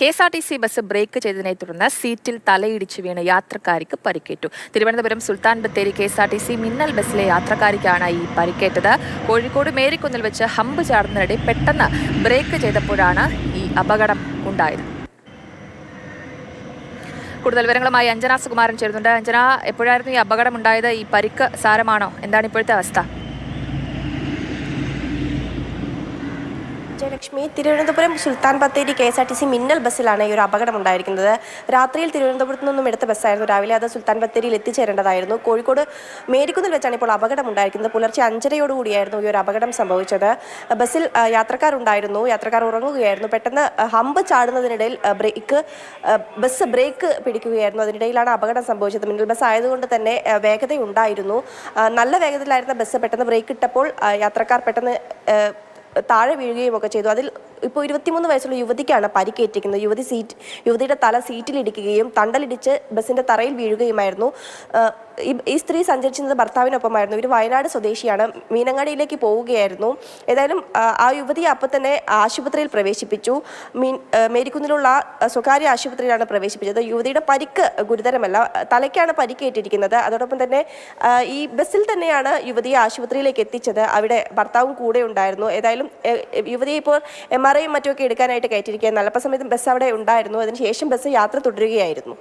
KSRTC bus break ചെയ്തതിനെ തുടർന്ന് സീറ്റിൽ തലയിടിച്ച് വീണ് യാത്രക്കാരിക്ക് പരിക്കേറ്റു. തിരുവനന്തപുരം സുൽത്താൻ ബത്തേരി കെ.എസ്.ആർ.ടി.സി മിന്നൽ ബസ്സിലെ യാത്രക്കാരിക്കാണ് ഈ പരിക്കേറ്റത്. കോഴിക്കോട് മേരിക്കുന്നിൽ വെച്ച് ഹമ്പ് ചാടുന്നതിനിടെ പെട്ടെന്ന് ബ്രേക്ക് ചെയ്തപ്പോഴാണ് ഈ അപകടം ഉണ്ടായത്. കൂടുതൽ വിവരങ്ങളുമായി അഞ്ജന സുകുമാരൻ ചേരുന്നുണ്ട്. അഞ്ജന, എപ്പോഴായിരുന്നു ഈ അപകടം ഉണ്ടായത്? ഈ പരിക്ക് സാരമാണോ? എന്താണ് ഇപ്പോഴത്തെ അവസ്ഥ? ജയലക്ഷ്മി, തിരുവനന്തപുരം സുൽത്താൻ ബത്തേരി കെ.എസ്.ആർ.ടി.സി മിന്നൽ ബസ്സിലാണ് ഈ ഒരു അപകടം ഉണ്ടായിരിക്കുന്നത്. രാത്രിയിൽ തിരുവനന്തപുരത്ത് നിന്നും എടുത്ത ബസ്സായിരുന്നു. രാവിലെ അത് സുൽത്താൻ ബത്തേരിയിൽ എത്തിച്ചേരേണ്ടതായിരുന്നു. കോഴിക്കോട് മേരിക്കുന്നിൽ വെച്ചാണ് ഇപ്പോൾ അപകടം ഉണ്ടായിരിക്കുന്നത്. പുലർച്ചെ 5:30യോടുകൂടിയായിരുന്നു ഈ ഒരു അപകടം സംഭവിച്ചത്. ബസ്സിൽ യാത്രക്കാരുണ്ടായിരുന്നു. യാത്രക്കാർ ഉറങ്ങുകയായിരുന്നു. പെട്ടെന്ന് ഹമ്പ് ചാടുന്നതിനിടയിൽ ബസ് ബ്രേക്ക് പിടിക്കുകയായിരുന്നു. അതിനിടയിലാണ് അപകടം സംഭവിച്ചത്. മിന്നൽ ബസ് ആയതുകൊണ്ട് തന്നെ വേഗതയുണ്ടായിരുന്നു. നല്ല വേഗതയിലായിരുന്ന ബസ് പെട്ടെന്ന് ബ്രേക്ക് ഇട്ടപ്പോൾ യാത്രക്കാർ പെട്ടെന്ന് താഴെ വീഴുകയും ഒക്കെ ചെയ്തു. അതിൽ ഇപ്പോൾ 23 വയസ്സുള്ള യുവതിക്കാണ് പരിക്കേറ്റിരിക്കുന്നത്. യുവതിയുടെ തല സീറ്റിലിടിക്കുകയും തണ്ടലിടിച്ച് ബസ്സിന്റെ തറയിൽ വീഴുകയുമായിരുന്നു. ഈ സ്ത്രീ സഞ്ചരിച്ചിരുന്നത് ഭർത്താവിനൊപ്പമായിരുന്നു. ഇവർ വയനാട് സ്വദേശിയാണ്. മീനങ്ങാടിയിലേക്ക് പോവുകയായിരുന്നു. ഏതായാലും ആ യുവതിയെ അപ്പം തന്നെ ആശുപത്രിയിൽ പ്രവേശിപ്പിച്ചു. മേരിക്കുന്നിലുള്ള സ്വകാര്യ ആശുപത്രിയിലാണ് പ്രവേശിപ്പിച്ചത്. യുവതിയുടെ പരിക്ക് ഗുരുതരമല്ല, തലയ്ക്കാണ് പരിക്കേറ്റിരിക്കുന്നത്. അതോടൊപ്പം തന്നെ ഈ ബസ്സിൽ തന്നെയാണ് യുവതിയെ ആശുപത്രിയിലേക്ക് എത്തിച്ചത്. അവിടെ ഭർത്താവും കൂടെ ഉണ്ടായിരുന്നു. ഏതായാലും യുവതിയെ ഇപ്പോൾ MRI മറ്റുമൊക്കെ എടുക്കാനായിട്ട് കയറ്റിയിരിക്കുകയാണ്. അല്പസമയത്തും ബസ് അവിടെ ഉണ്ടായിരുന്നു. അതിനുശേഷം ബസ് യാത്ര തുടരുകയായിരുന്നു.